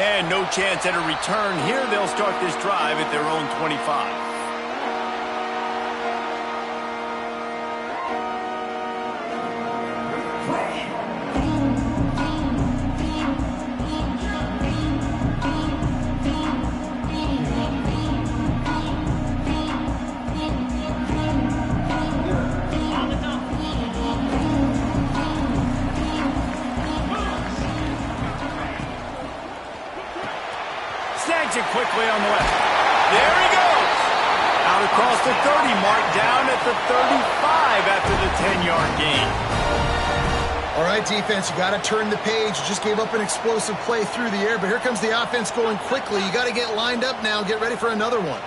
And no chance at a return here. They'll start this drive at their own 25. Snags it quickly on the left. There he goes. Out across the 30 mark, down at the 35 after the 10-yard gain. All right, defense, you got to turn the page. You just gave up an explosive play through the air, but here comes the offense going quickly. You got to get lined up now, get ready for another one.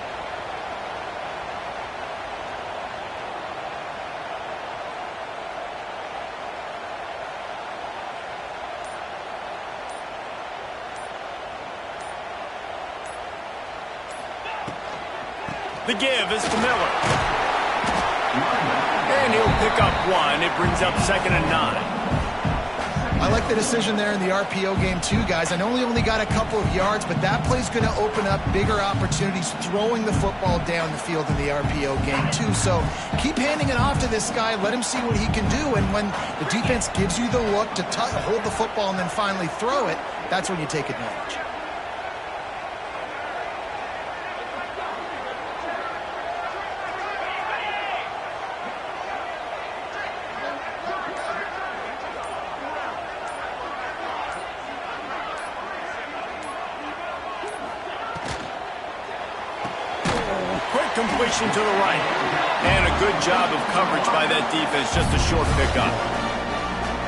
The give is to Miller. And he'll pick up one. It brings up 2nd and 9. I like the decision there in the RPO game too, guys. I know he only got a couple of yards, but that play's going to open up bigger opportunities throwing the football down the field in the RPO game too. So keep handing it off to this guy. Let him see what he can do. And when the defense gives you the look to hold the football and then finally throw it, that's when you take advantage. Completion to the right. And a good job of coverage by that defense. Just a short pickup.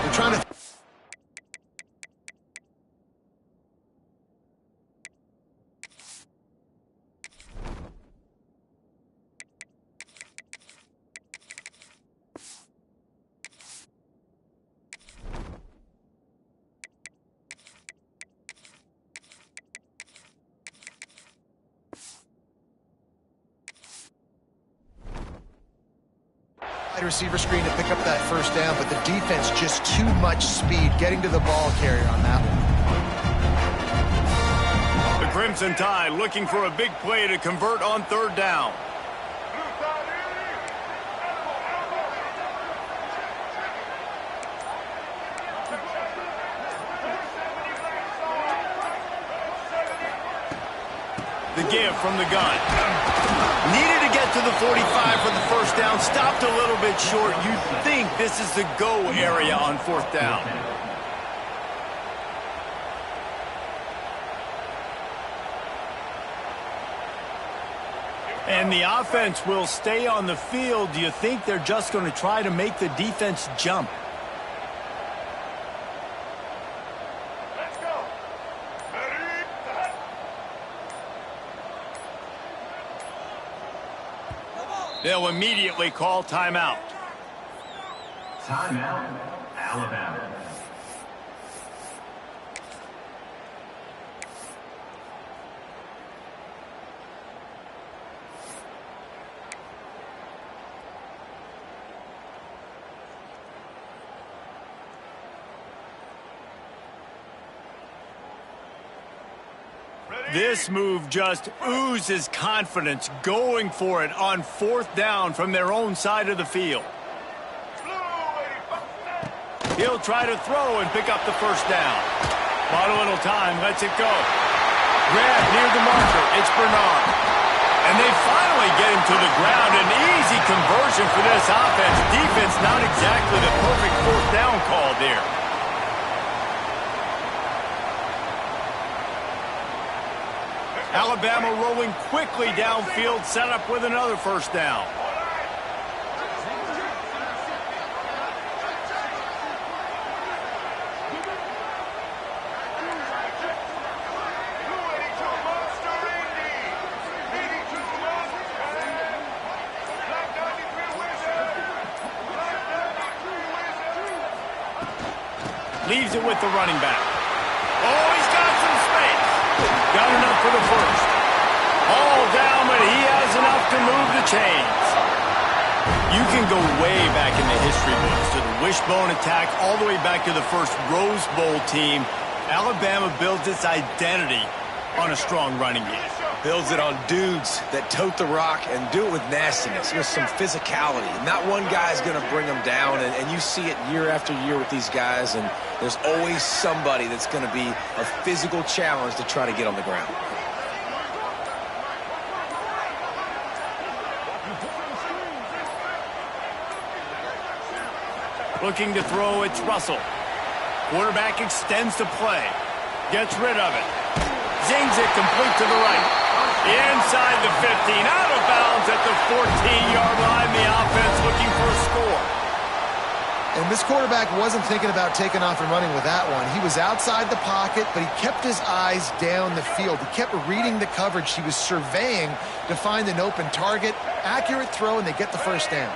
They're trying to... receiver screen to pick up that first down, but the defense just too much speed getting to the ball carrier on that one. The Crimson Tide looking for a big play to convert on 3rd down. The give from the gun. Needed to get to the 45 for the first down. Stopped a little bit short. You'd think this is the go area on 4th down. And the offense will stay on the field. Do you think they're just going to try to make the defense jump? They'll immediately call timeout. Timeout, Alabama. This move just oozes confidence, going for it on 4th down from their own side of the field. He'll try to throw and pick up the first down. Bought a little time, lets it go. Grab near the marker, it's Bernard. And they finally get him to the ground. An easy conversion for this offense. Defense not exactly the perfect 4th down call there. Alabama rolling quickly downfield, set up with another first down. Leaves it with the running back. Oh, he's got some space. Got enough for the first. All down, but he has enough to move the chains. You can go way back in the history books to the wishbone attack, all the way back to the first Rose Bowl team. Alabama builds its identity on a strong running game. Builds it on dudes that tote the rock and do it with nastiness, with some physicality. Not one guy's going to bring them down, and you see it year after year with these guys, and there's always somebody that's going to be a physical challenge to try to get on the ground. Looking to throw, it's Russell. Quarterback extends the play. Gets rid of it. Zings it complete to the right. Inside the 15, out of bounds at the 14-yard line. The offense looking for a score. And this quarterback wasn't thinking about taking off and running with that one. He was outside the pocket, but he kept his eyes down the field. He kept reading the coverage. He was surveying to find an open target. Accurate throw, and they get the first down.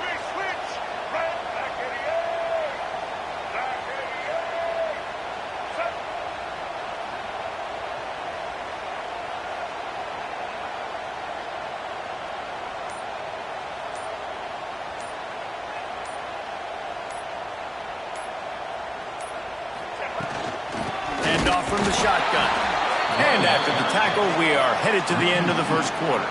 Off from the shotgun. And after the tackle, we are headed to the end of the first quarter.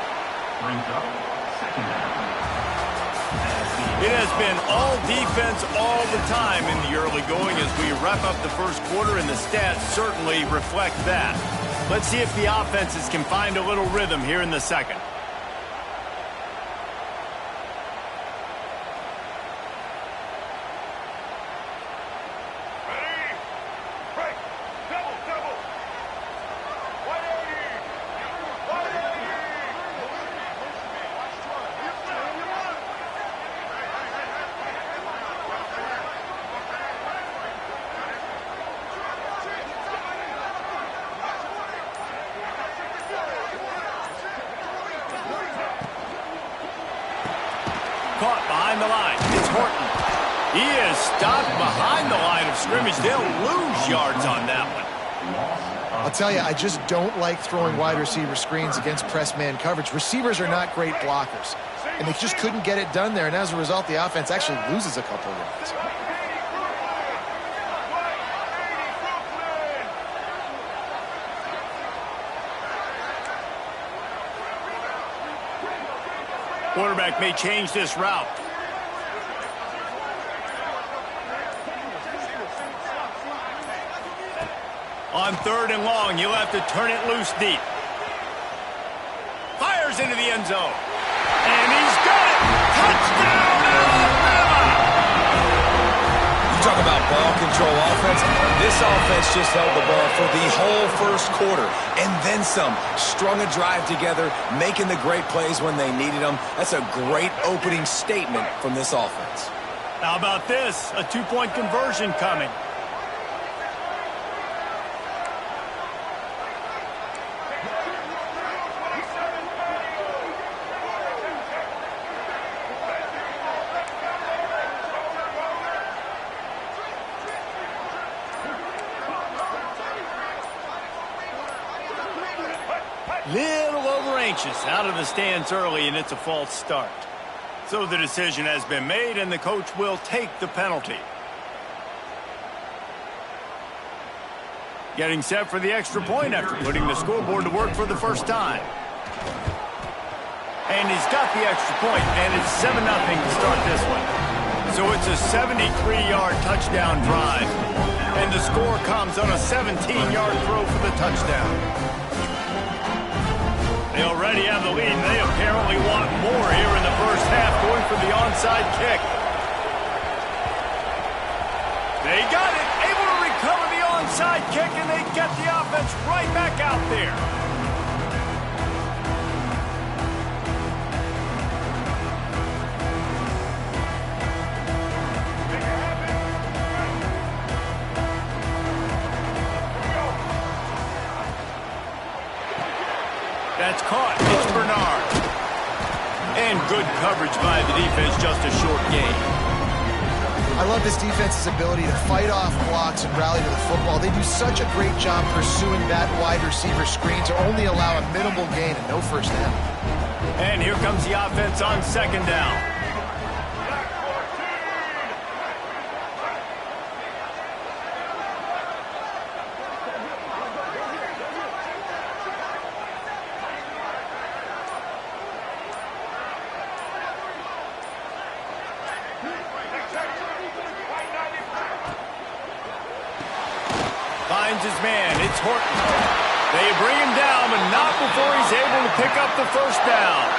It has been all defense all the time in the early going as we wrap up the first quarter, and the stats certainly reflect that. Let's see if the offenses can find a little rhythm here in the second. Caught behind the line. It's Horton. He is stopped behind the line of scrimmage. They'll lose yards on that one. I'll tell you, I just don't like throwing wide receiver screens against press man coverage. Receivers are not great blockers, and they just couldn't get it done there, and as a result, the offense actually loses a couple of yards. Quarterback may change this route. On 3rd and long, you'll have to turn it loose deep. Fires into the end zone. And he's got it! Touchdown, Alabama! You talk about ball control offense. This offense just held the ball for the whole first quarter, and then some. Strung a drive together, making the great plays when they needed them. That's a great opening statement from this offense. How about this? A 2-point conversion coming. Little over anxious, out of the stands early, and it's a false start. So the decision has been made, and the coach will take the penalty. Getting set for the extra point after putting the scoreboard to work for the first time. And he's got the extra point, and it's 7-0 to start this one. So it's a 73-yard touchdown drive, and the score comes on a 17-yard throw for the touchdown. They already have the lead, and they apparently want more here in the first half, going for the onside kick. They got it, able to recover the onside kick, and they get the offense right back out there. That's caught. It's Bernard. And good coverage by the defense, just a short gain. I love this defense's ability to fight off blocks and rally to the football. They do such a great job pursuing that wide receiver screen to only allow a minimal gain and no first down. And here comes the offense on 2nd down. finds his man. It's Horton. They bring him down, but not before he's able to pick up the first down.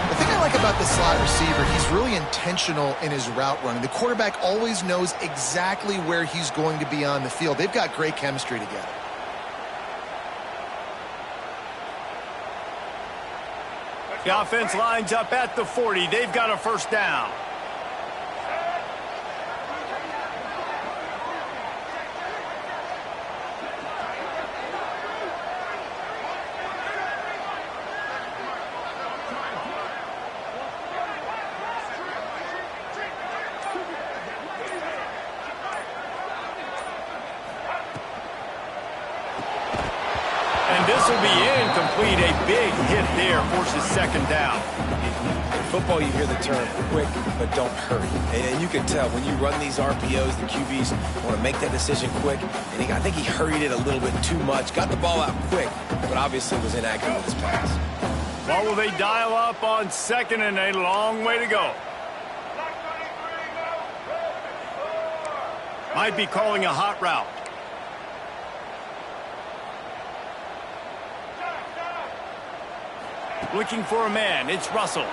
The thing I like about the slot receiver, he's really intentional in his route running. The quarterback always knows exactly where he's going to be on the field. They've got great chemistry together. The offense lines up at the 40. They've got a first down. This will be incomplete. A big hit there forces second down. In football, you hear the term quick, but don't hurry. And you can tell when you run these RPOs, the QBs want to make that decision quick. And I think he hurried it a little bit too much. Got the ball out quick, but obviously was inaccurate with his pass. What will they dial up on second and a long way to go? Might be calling a hot route. Looking for a man. It's Russell.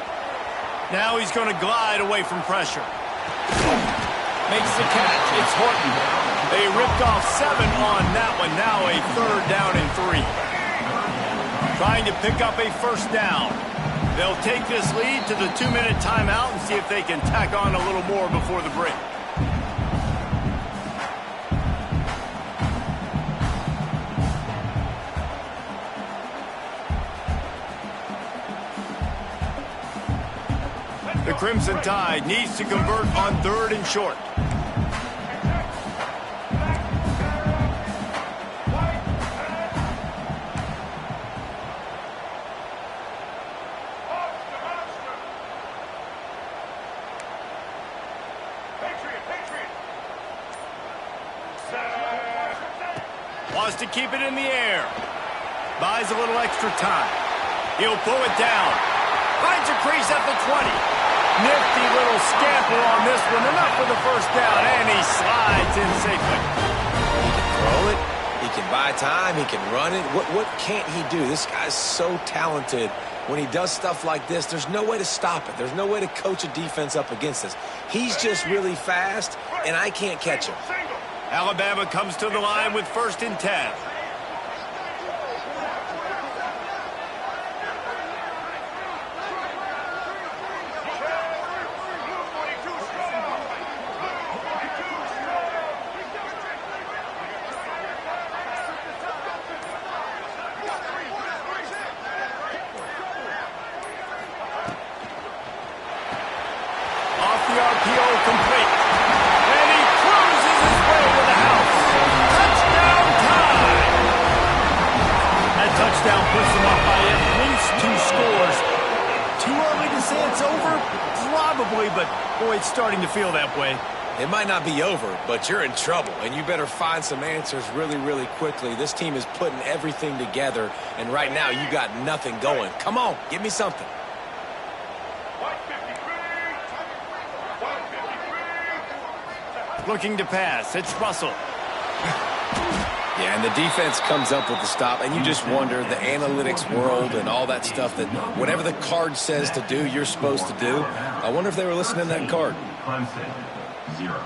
Now he's going to glide away from pressure. Makes the catch. It's Horton. They ripped off 7 on that one. Now a third down and 3. Trying to pick up a first down. They'll take this lead to the 2-minute timeout and see if they can tack on a little more before the break. The Crimson Tide needs to convert on 3rd and short. Wants to keep it in the air. Buys a little extra time. He'll pull it down. Finds a crease at the 20. Nifty little scamper on this one. Enough for the first down, and he slides in safely. He can throw it. He can buy time. He can run it. What can't he do? This guy's so talented. When he does stuff like this, there's no way to stop it. There's no way to coach a defense up against this. He's just really fast, and I can't catch him. Alabama comes to the line with 1st and 10. But, boy, it's starting to feel that way. It might not be over, but you're in trouble, and you better find some answers really, really quickly. This team is putting everything together, and right now you got nothing going. Come on, give me something. Looking to pass. It's Russell. Yeah, and the defense comes up with the stop, and you just wonder, the analytics world and all that stuff, that whatever the card says to do, you're supposed to do. I wonder if they were listening to that card. Clemson, 0.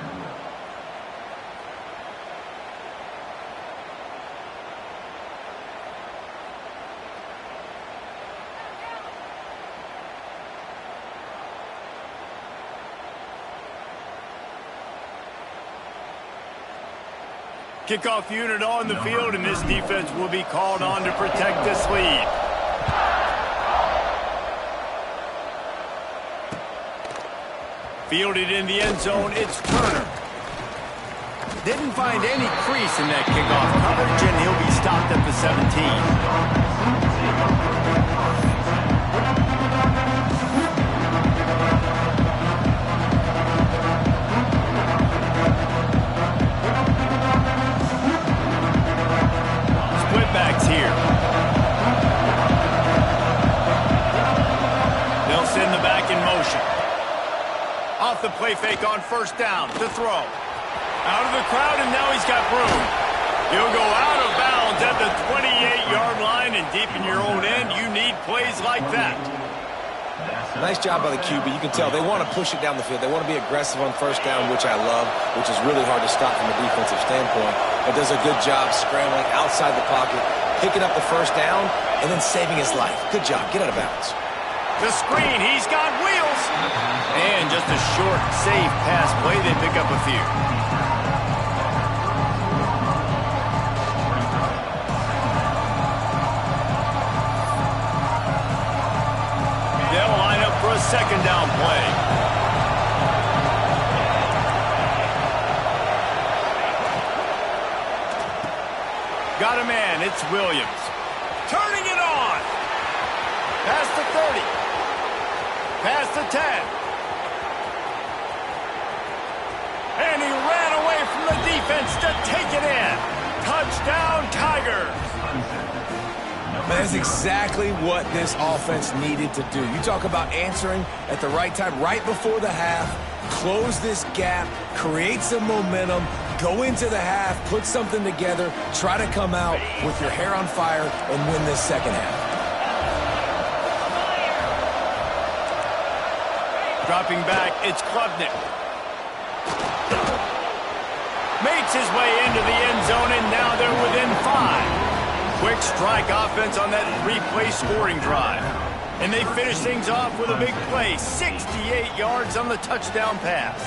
Kickoff unit on the field, and this defense will be called on to protect this lead. Fielded in the end zone, it's Turner. Didn't find any crease in that kickoff coverage, and he'll be stopped at the 17. Backs here. They'll send the back in motion. Off the play fake on 1st down. To throw. Out of the crowd, and now he's got room. You'll go out of bounds at the 28-yard line, and deep in your own end, you need plays like that. Nice job by the QB. You can tell they want to push it down the field. They want to be aggressive on first down, which I love, which is really hard to stop from a defensive standpoint. But does a good job scrambling outside the pocket, picking up the first down, and then saving his life. Good job. Get out of bounds. The screen. He's got wheels. And just a short, safe pass play. They pick up a few. They'll line up for a second down play. Got a man. It's Williams. Turning it on. Past the 30. Past the 10. And he ran away from the defense to take it in. Touchdown, Tigers. That's exactly what this offense needed to do. You talk about answering at the right time, right before the half, close this gap, create some momentum, go into the half, put something together, try to come out with your hair on fire and win this second half. Dropping back, it's Klubnik. Makes his way into the end zone, and now they're within 5. Quick strike offense on that 3-play scoring drive. And they finish things off with a big play, 68 yards on the touchdown pass.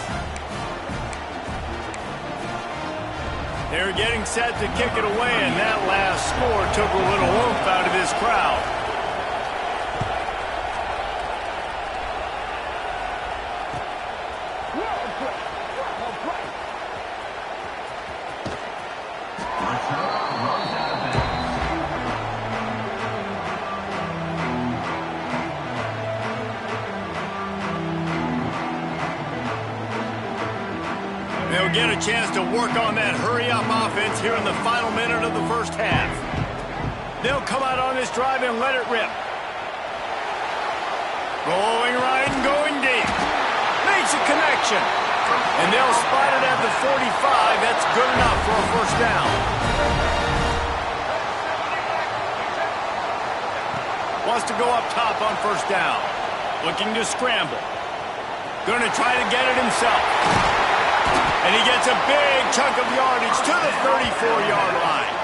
They're getting set to kick it away, and that last score took a little oomph out of this crowd. They'll get a chance to work on that hurry-up offense here in the final minute of the first half. They'll come out on this drive and let it rip. Going right and going deep. Makes a connection. And they'll spot it at the 45. That's good enough for a first down. Wants to go up top on first down. Looking to scramble. Going to try to get it himself. And he gets a big chunk of yardage to the 34-yard line.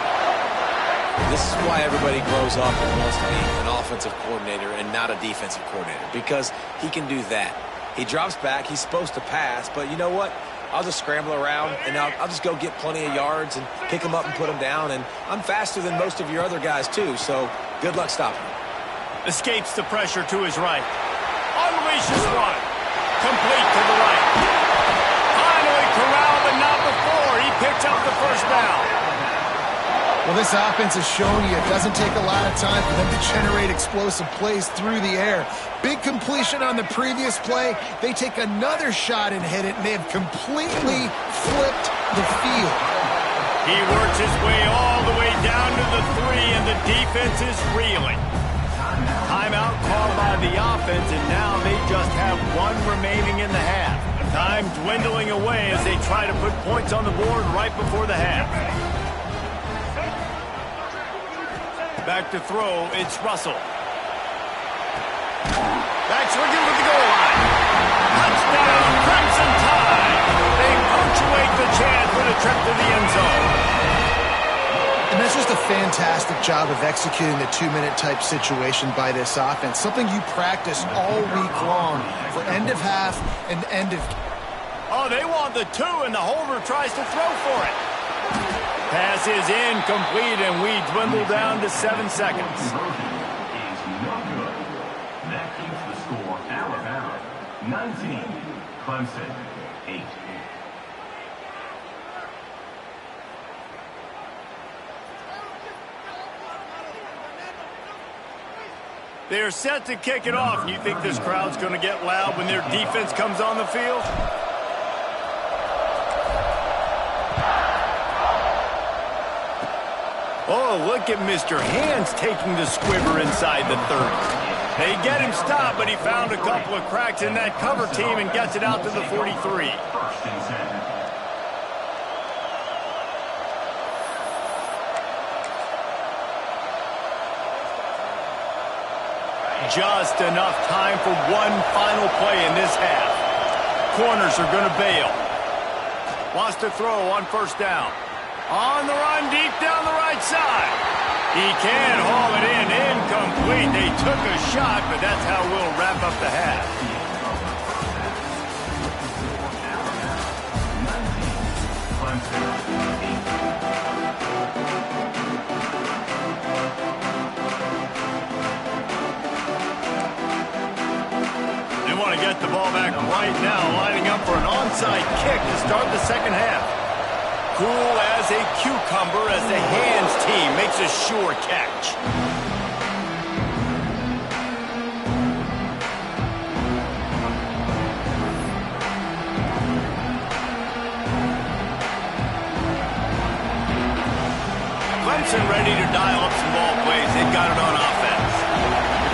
This is why everybody grows up and wants to be an offensive coordinator and not a defensive coordinator, because he can do that. He drops back. He's supposed to pass, but you know what? I'll just scramble around, and I'll just go get plenty of yards and pick them up and put them down, and I'm faster than most of your other guys, too, so good luck stopping him. Escapes the pressure to his right. Unleashes one. Complete to the right. Corral, but not before. He picks up the first down. Well, this offense has shown you it doesn't take a lot of time for them to generate explosive plays through the air. Big completion on the previous play. They take another shot and hit it, and they have completely flipped the field. He works his way all the way down to the 3, and the defense is reeling. Timeout called by the offense, and now they just have one remaining in the half. Time dwindling away as they try to put points on the board right before the half. Back to throw, it's Russell. Back swinging with the goal line. Touchdown, Clemson Tide. They punctuate the chance with a trip to the end zone. And that's just a fantastic job of executing the 2-minute type situation by this offense. Something you practice all week long for end of half and end of... Oh, they want the 2, and the holder tries to throw for it. Pass is incomplete, and we dwindle down to 7 seconds. Is no good. That keeps the score Alabama 19, Clemson 8. They're set to kick it off. You think this crowd's going to get loud when their defense comes on the field? Oh, look at Mr. Hands taking the squibber inside the 30. They get him stopped, but he found a couple of cracks in that cover team and gets it out to the 43. just enough time for one final play in this half. Corners are going to bail. Wants to throw on first down. On the run, deep down the right side. He can haul it in. Incomplete. They took a shot, but that's how we'll wrap up the half. They want to get the ball back right now, lining up for an onside kick to start the second half. Cool as a cucumber as the hands team makes a sure catch. Clemson ready to dial up some ball plays. They've got it on offense.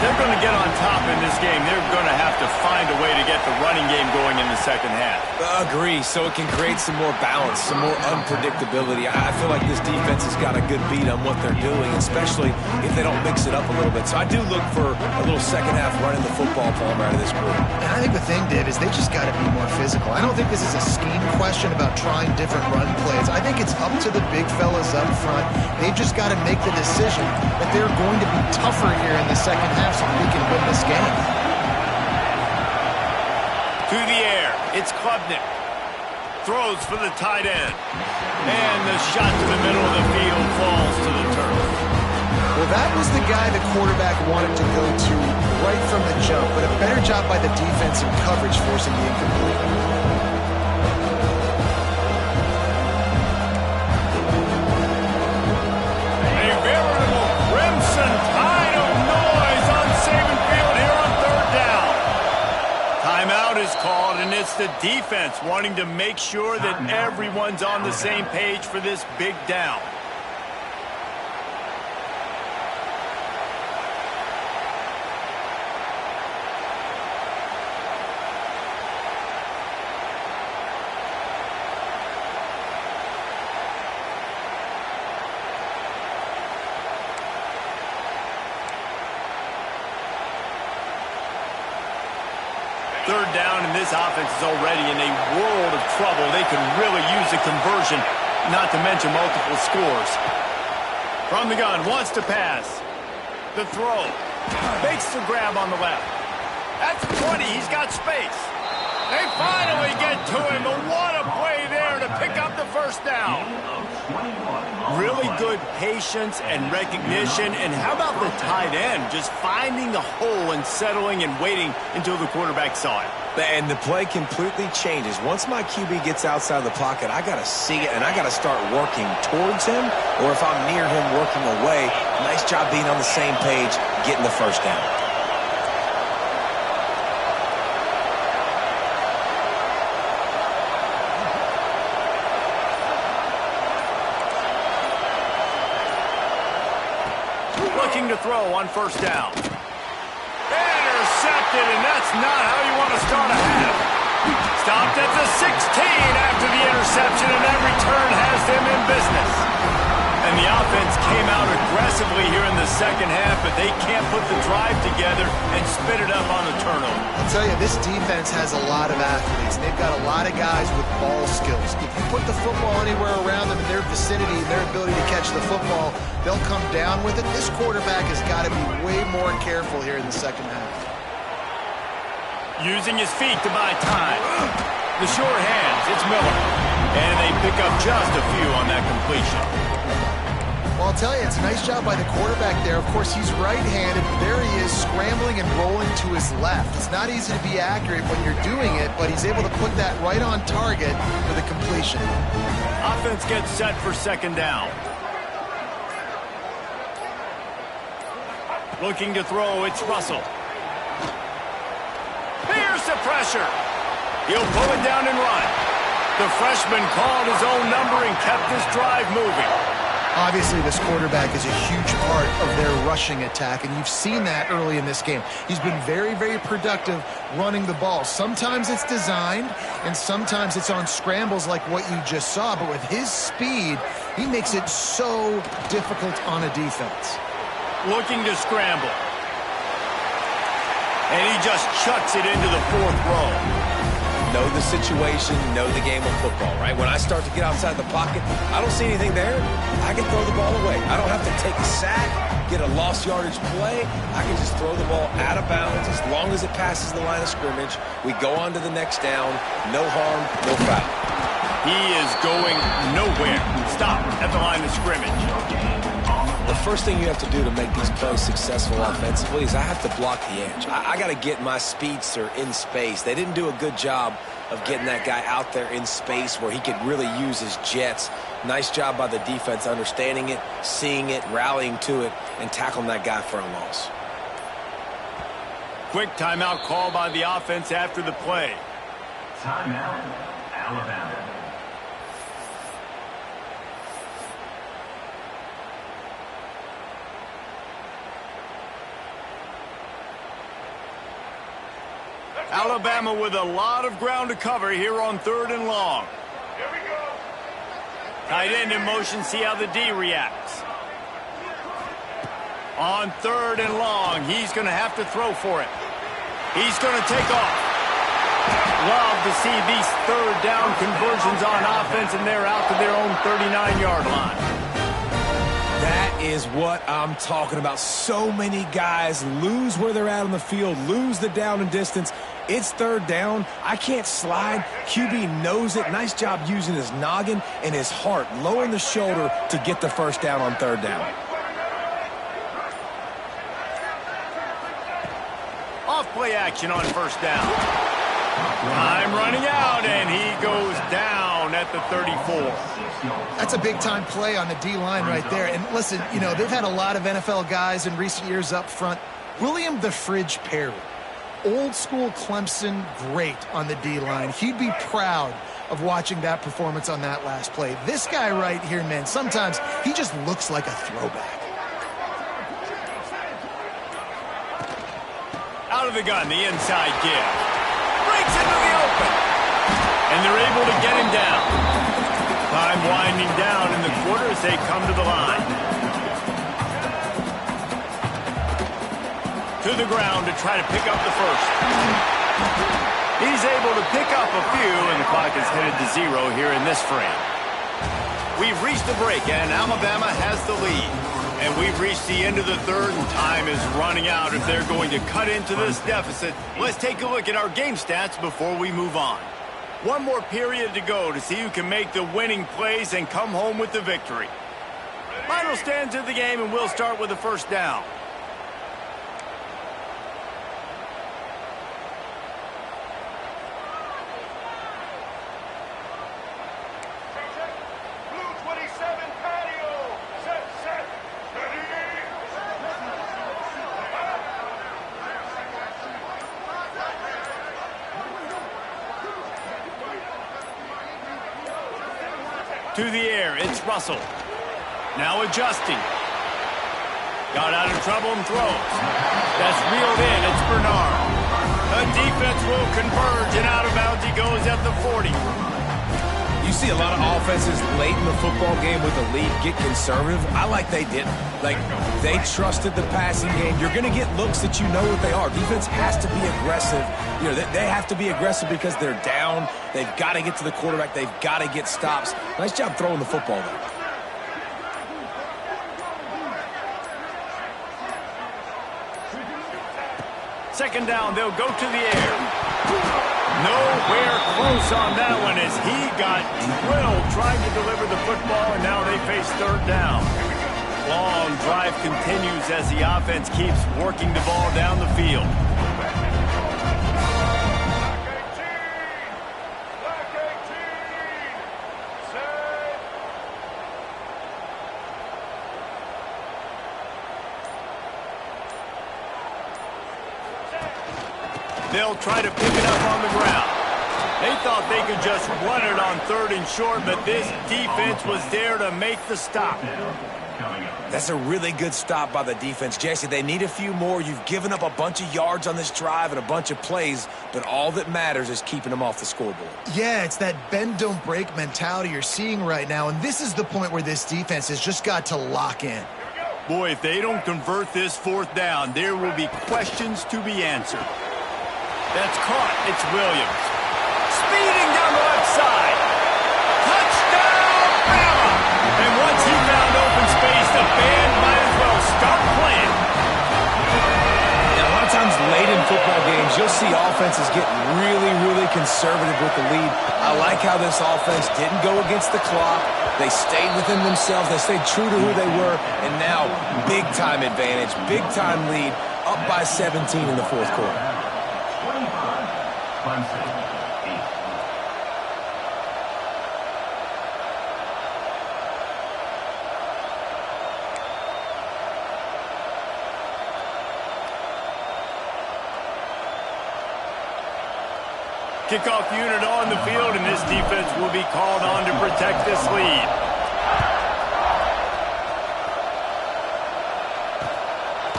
If they're going to get on top in this game, they're going to have to find a way to get the running game going in the second half. Agree, so it can create some more balance, some more unpredictability. I feel like this defense has got a good beat on what they're doing, especially if they don't mix it up a little bit. So I do look for a little second half running the football palm out of this group. And I think the thing, Dave, is they just got to be more physical. I don't think this is a scheme question about trying different run plays. I think it's up to the big fellas up front. They've just got to make the decision that they're going to be tougher here in the second half so that they can win this game. To the air, it's Klubnik. Throws for the tight end. And the shot to the middle of the field falls to the turf. Well, that was the guy the quarterback wanted to go to right from the jump, but a better job by the defense in coverage forcing the incomplete. Called, and it's the defense wanting to make sure that everyone's on the same page for this big down. Third down, and this offense is already in a world of trouble. They can really use a conversion, not to mention multiple scores. From the gun, wants to pass. The throw. Makes the grab on the left. That's 20. He's got space. They finally get to him. But what a play there to pick up the first down. Really good patience and recognition. And how about the tight end just finding the hole and settling and waiting until the quarterback saw it? And the play completely changes. Once my QB gets outside the pocket, I got to see it, and I got to start working towards him, or if I'm near him, working away. Nice job being on the same page, getting the first down. Looking to throw on first down. Intercepted, and that's not how you want to start a half. Stopped at the 16 after the interception, and that return has them in business. And the offense came out aggressively here in the second half, but they can't put the drive together and spit it up on the turnover. I'll tell you, this defense has a lot of athletes. They've got a lot of guys with ball skills. If you put the football anywhere around them in their vicinity, their ability to catch the football, they'll come down with it. This quarterback has got to be way more careful here in the second half. Using his feet to buy time. The short hands, it's Miller. And they pick up just a few on that completion. Well, I'll tell you, it's a nice job by the quarterback there. Of course, he's right-handed. There he is, scrambling and rolling to his left. It's not easy to be accurate when you're doing it, but he's able to put that right on target for the completion. Offense gets set for second down. Looking to throw, it's Russell. Here's the pressure. He'll pull it down and run. The freshman called his own number and kept this drive moving. Obviously, this quarterback is a huge part of their rushing attack, and you've seen that early in this game. He's been very, very productive running the ball. Sometimes it's designed, and sometimes it's on scrambles like what you just saw. But with his speed, he makes it so difficult on a defense. Looking to scramble. And he just chucks it into the fourth row. Know the situation, know the game of football, right? When I start to get outside the pocket, I don't see anything there. I can throw the ball away. I don't have to take a sack, get a lost yardage play. I can just throw the ball out of bounds as long as it passes the line of scrimmage. We go on to the next down. No harm, no foul. He is going nowhere. Stop at the line of scrimmage. The first thing you have to do to make these plays successful offensively is I have to block the edge. I got to get my speedster in space. They didn't do a good job of getting that guy out there in space where he could really use his jets. Nice job by the defense understanding it, seeing it, rallying to it, and tackling that guy for a loss. Quick timeout call by the offense after the play. Timeout, Alabama. Alabama with a lot of ground to cover here on 3rd and long. Here we go. Tight end in motion, see how the D reacts. On 3rd and long, he's going to have to throw for it. He's going to take off. Love to see these 3rd down conversions on offense, and they're out to their own 39-yard line. That is what I'm talking about. So many guys lose where they're at on the field, lose the down and distance. It's 3rd down. I can't slide. QB knows it. Nice job using his noggin and his heart, lowering the shoulder to get the first down on 3rd down. Off play action on 1st down. Time running out, and he goes down at the 34. That's a big-time play on the D-line right there. And listen, you know, they've had a lot of NFL guys in recent years up front. William the Fridge Perry, old-school Clemson great on the D-line. He'd be proud of watching that performance on that last play. This guy right here, man, sometimes he just looks like a throwback. Out of the gun, the inside give. Breaks into the open. And they're able to get him down. Time winding down in the quarter as they come to the line. To the ground to try to pick up the first. He's able to pick up a few, and the clock is headed to 0 here in this frame. We've reached the break, and Alabama has the lead. And we've reached the end of the 3rd, and time is running out if they're going to cut into this deficit. Let's take a look at our game stats before we move on. One more period to go to see who can make the winning plays and come home with the victory. Final stands of the game, and we'll start with the 1st down. To the air, it's Russell. Now adjusting. Got out of trouble and throws. That's reeled in, it's Bernard. The defense will converge, and out of bounds he goes at the 40. You see a lot of offenses late in the football game with a lead get conservative. I like they didn't. Like, they trusted the passing game. You're going to get looks that you know what they are. Defense has to be aggressive. You know, they have to be aggressive because they're down. They've got to get to the quarterback. They've got to get stops. Nice job throwing the football there. Second down, they'll go to the air. Nowhere close on that one as he got drilled trying to deliver the football, and now they face 3rd down. Long drive continues as the offense keeps working the ball down the field. They'll try to pick it up on the ground. They thought they could just run it on 3rd and short, but this defense was there to make the stop. That's a really good stop by the defense. Jesse, they need a few more. You've given up a bunch of yards on this drive and a bunch of plays, but all that matters is keeping them off the scoreboard. Yeah, it's that bend, don't break mentality you're seeing right now, and this is the point where this defense has just got to lock in. Boy, if they don't convert this fourth down, there will be questions to be answered. That's caught. It's Williams. Speeding down the left side. Touchdown, Bama! And once he found open space, the band might as well start playing. Now, a lot of times late in football games, you'll see offenses get really conservative with the lead. I like how this offense didn't go against the clock. They stayed within themselves. They stayed true to who they were. And now, big-time advantage, big-time lead, up by 17 in the fourth quarter. 25, Clemson, 8. Kickoff unit on the field, and this defense will be called on to protect this lead.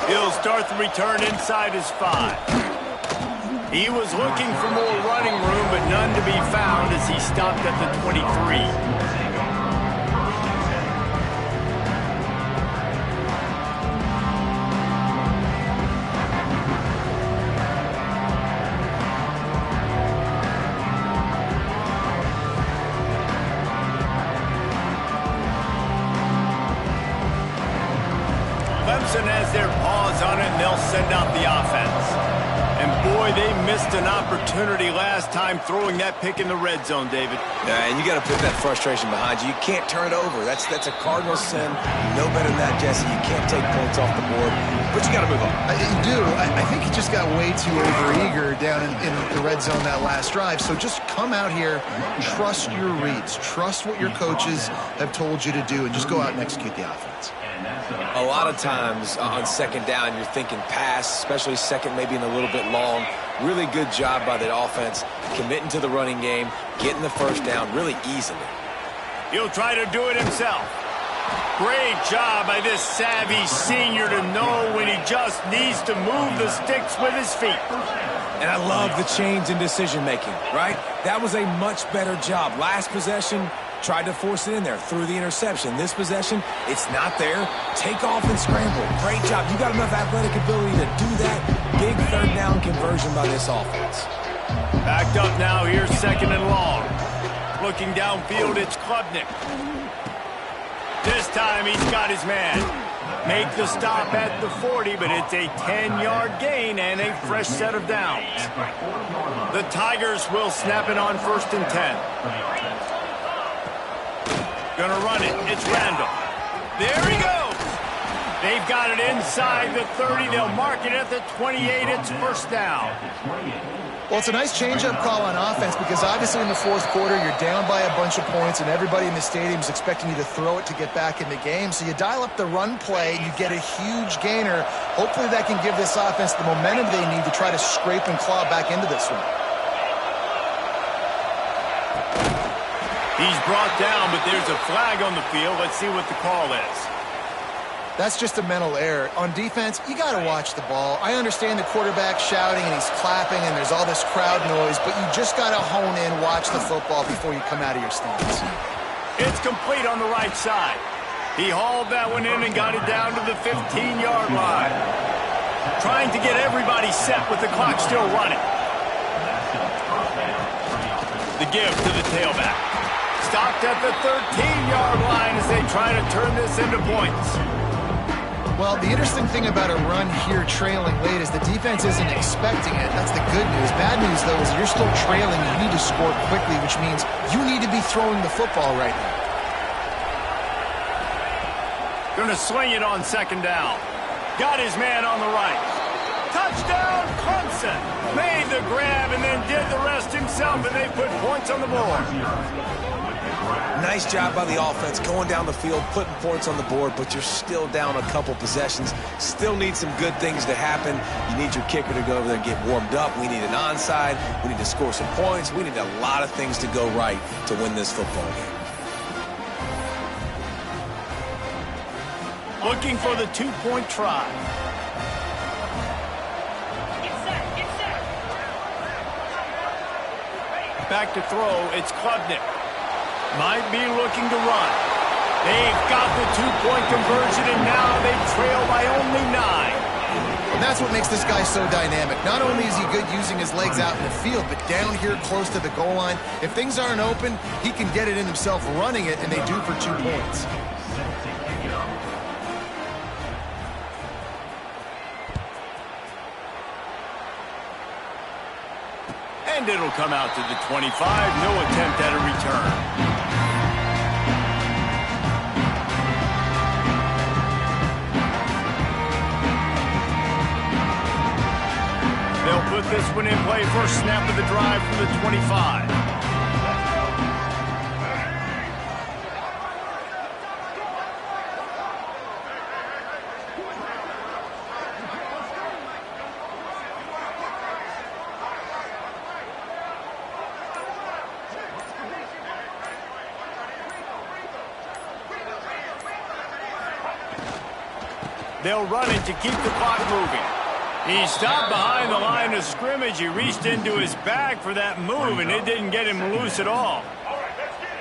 He'll start the return inside his 5. He was looking for more running room, but none to be found as he stopped at the 23. Clemson has their paws on it, and they'll send out the offense. And boy, they missed an opportunity last time throwing that pick in the red zone, David. Yeah, and you got to put that frustration behind you. You can't turn it over. That's a cardinal sin. You know better than that, Jesse. You can't take points off the board, but you got to move on. You do. I think he just got way too overeager down in the red zone that last drive. So just come out here, trust your reads, trust what your coaches have told you to do, and just go out and execute the offense. A lot of times on second down, you're thinking pass, especially second, maybe in a little bit long. Really good job by the offense, committing to the running game, getting the first down really easily. He'll try to do it himself. Great job by this savvy senior to know when he just needs to move the sticks with his feet. And I love the change in decision-making, right? That was a much better job. Last possession, tried to force it in there, threw the interception. This possession, it's not there. Take off and scramble. Great job. You got enough athletic ability to do that. Big third down conversion by this offense. Backed up now, here's second and long. Looking downfield, it's Klubnik. This time he's got his man. Make the stop at the 40, but it's a 10-yard gain and a fresh set of downs. The Tigers will snap it on 1st and 10. Gonna run it. It's Randall. There he goes. They've got it inside the 30. They'll mark it at the 28. It's first down. Well, it's a nice change-up call on offense because obviously in the fourth quarter, you're down by a bunch of points and everybody in the stadium is expecting you to throw it to get back in the game. So you dial up the run play, you get a huge gainer. Hopefully that can give this offense the momentum they need to try to scrape and claw back into this one. He's brought down, but there's a flag on the field. Let's see what the call is. That's just a mental error. On defense, you got to watch the ball. I understand the quarterback shouting and he's clapping and there's all this crowd noise, but you just got to hone in, watch the football before you come out of your stance. It's complete on the right side. He hauled that one in and got it down to the 15-yard line. Trying to get everybody set with the clock still running. The give to the tailback. Stopped at the 13-yard line as they try to turn this into points. Well, the interesting thing about a run here trailing late is the defense isn't expecting it. That's the good news. Bad news, though, is you're still trailing. You need to score quickly, which means you need to be throwing the football right now. Gonna swing it on second down. Got his man on the right. Touchdown, Clemson. Made the grab and then did the rest himself, and they put points on the board. Nice job by the offense going down the field, putting points on the board, but you're still down a couple possessions. Still need some good things to happen. You need your kicker to go over there and get warmed up. We need an onside. We need to score some points. We need a lot of things to go right to win this football game. Looking for the two-point try. Back to throw, it's Klubnik. Might be looking to run. They've got the two-point conversion, and now they trail by only 9. And that's what makes this guy so dynamic. Not only is he good using his legs out in the field, but down here close to the goal line, if things aren't open, he can get it in himself running it, and they do for 2 points. And it'll come out to the 25. No attempt at a return. They'll put this one in play. First snap of the drive from the 25. They'll run it to keep the clock moving. He stopped behind the line of scrimmage. He reached into his bag for that move, and it didn't get him loose at all.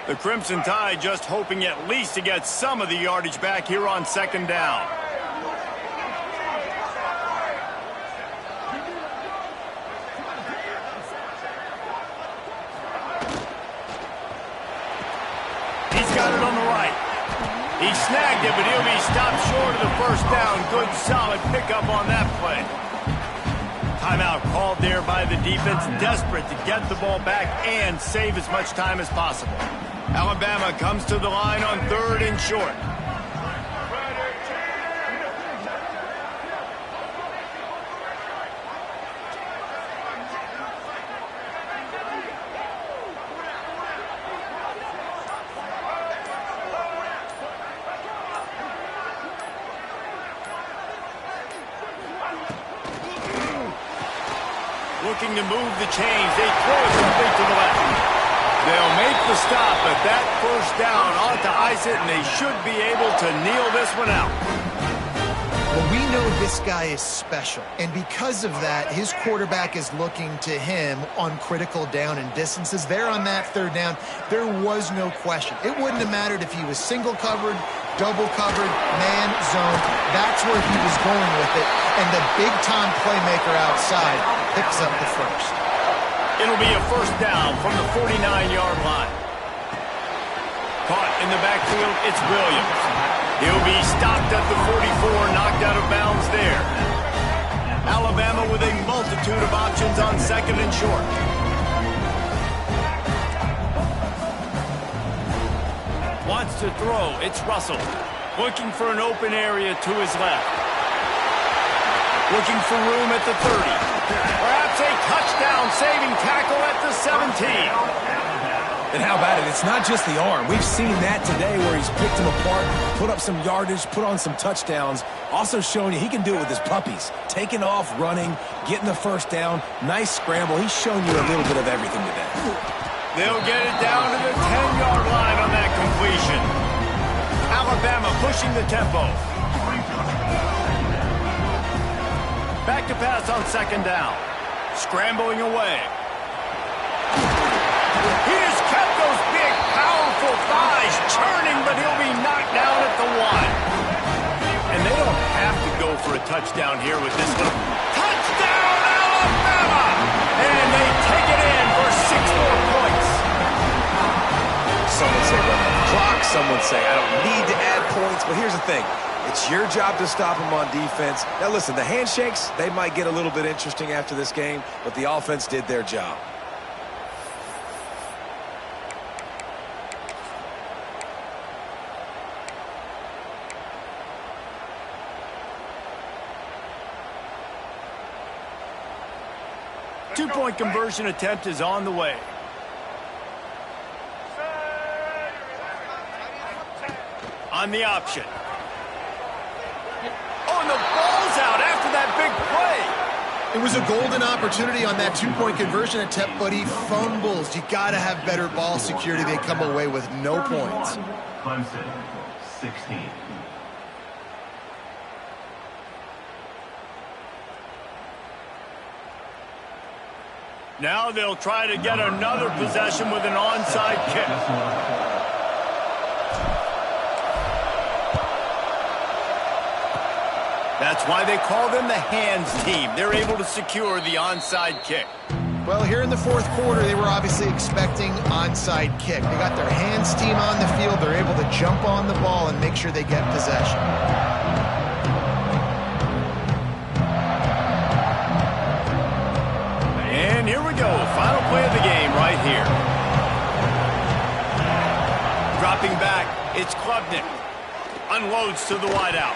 The Crimson Tide just hoping at least to get some of the yardage back here on second down. He's got it on the right. He snagged it, but he'll be stopped short of the first down. Good, solid pickup on that play. Timeout called there by the defense, desperate to get the ball back and save as much time as possible. Alabama comes to the line on 3rd and short. Looking to move the chains. They throw it complete to the left. They'll make the stop, but that first down ought to ice it, and they should be able to kneel this one out. Well, we know this guy is special, and because of that, his quarterback is looking to him on critical down and distances. There on that 3rd down, there was no question. It wouldn't have mattered if he was single covered, double covered, man, zone. That's where he was going with it, and the big-time playmaker outside picks up the first. It'll be a first down from the 49-yard line. Caught in the backfield, it's Williams. He'll be stopped at the 44, knocked out of bounds there. Alabama with a multitude of options on 2nd and short. Wants to throw, it's Russell. Looking for an open area to his left. Looking for room at the 30. Perhaps a touchdown-saving tackle at the 17. And how about it? It's not just the arm. We've seen that today where he's picked them apart, put up some yardage, put on some touchdowns. Also showing you he can do it with his puppies. Taking off, running, getting the first down. Nice scramble. He's shown you a little bit of everything today. They'll get it down to the 10-yard line on that completion. Alabama pushing the tempo. Back to pass on 2nd down. Scrambling away. He has kept those big, powerful thighs churning, but he'll be knocked down at the 1. And they don't have to go for a touchdown here with this one. Touchdown, Alabama! And they take it in for 6 more points. Some would say run the clock. Some would say I don't need to add points. But here's the thing. It's your job to stop them on defense. Now, listen, the handshakes, they might get a little bit interesting after this game, but the offense did their job. Two-point conversion attempt is on the way. On the option. Oh, and the ball's out after that big play. It was a golden opportunity on that 2-point conversion attempt, but he fumbles. You got to have better ball security. They come away with no points. Clemson, 16. Now they'll try to get another possession with an onside kick. That's why they call them the hands team. They're able to secure the onside kick. Well, here in the fourth quarter, they were obviously expecting onside kick. They got their hands team on the field. They're able to jump on the ball and make sure they get possession. And here we go. Final play of the game right here. Dropping back, it's Klubnik. Unloads to the wideout.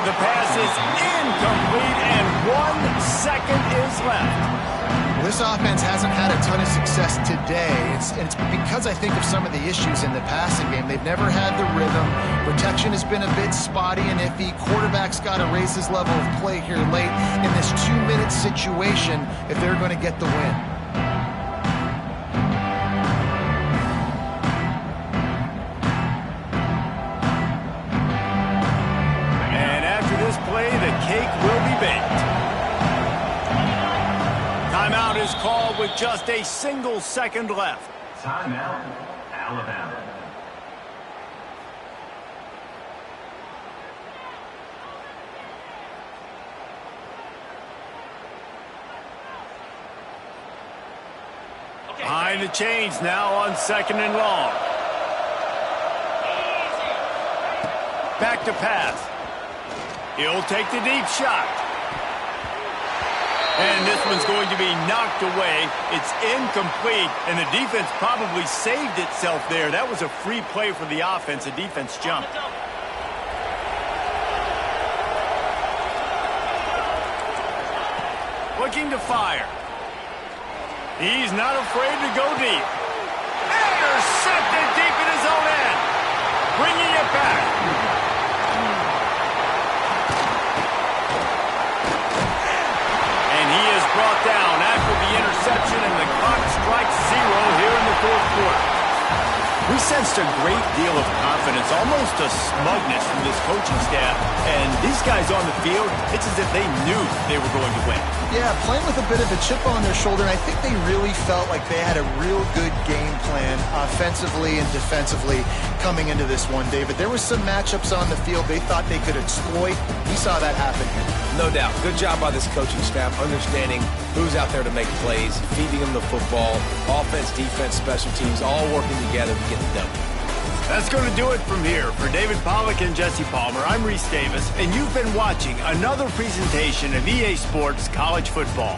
The pass is incomplete, and 1 second is left. This offense hasn't had a ton of success today. It's because I think of some of the issues in the passing game. They've never had the rhythm. Protection has been a bit spotty and iffy. Quarterback's got to raise his level of play here late in this 2-minute situation if they're going to get the win. And after this play, the cake will be baked. Timeout is called with just a single second left. Timeout, Alabama. Behind the chains now on 2nd and long. Back to pass. He'll take the deep shot. And this one's going to be knocked away. It's incomplete, and the defense probably saved itself there. That was a free play for the offense. The defense jumped. Looking to fire. He's not afraid to go deep. Intercepted deep in his own end. Bringing it back. Brought down after the interception, and the clock strikes 0 here in the fourth quarter. We sensed a great deal of confidence, almost a smugness from this coaching staff. And these guys on the field, it's as if they knew they were going to win. Yeah, playing with a bit of a chip on their shoulder, and I think they really felt like they had a real good game plan offensively and defensively coming into this one, David. There were some matchups on the field they thought they could exploit. We saw that happen here. No doubt. Good job by this coaching staff understanding who's out there to make plays, feeding them the football, offense, defense, special teams, all working together to get it done. That's going to do it from here. For David Pollack and Jesse Palmer, I'm Reese Davis, and you've been watching another presentation of EA Sports College Football.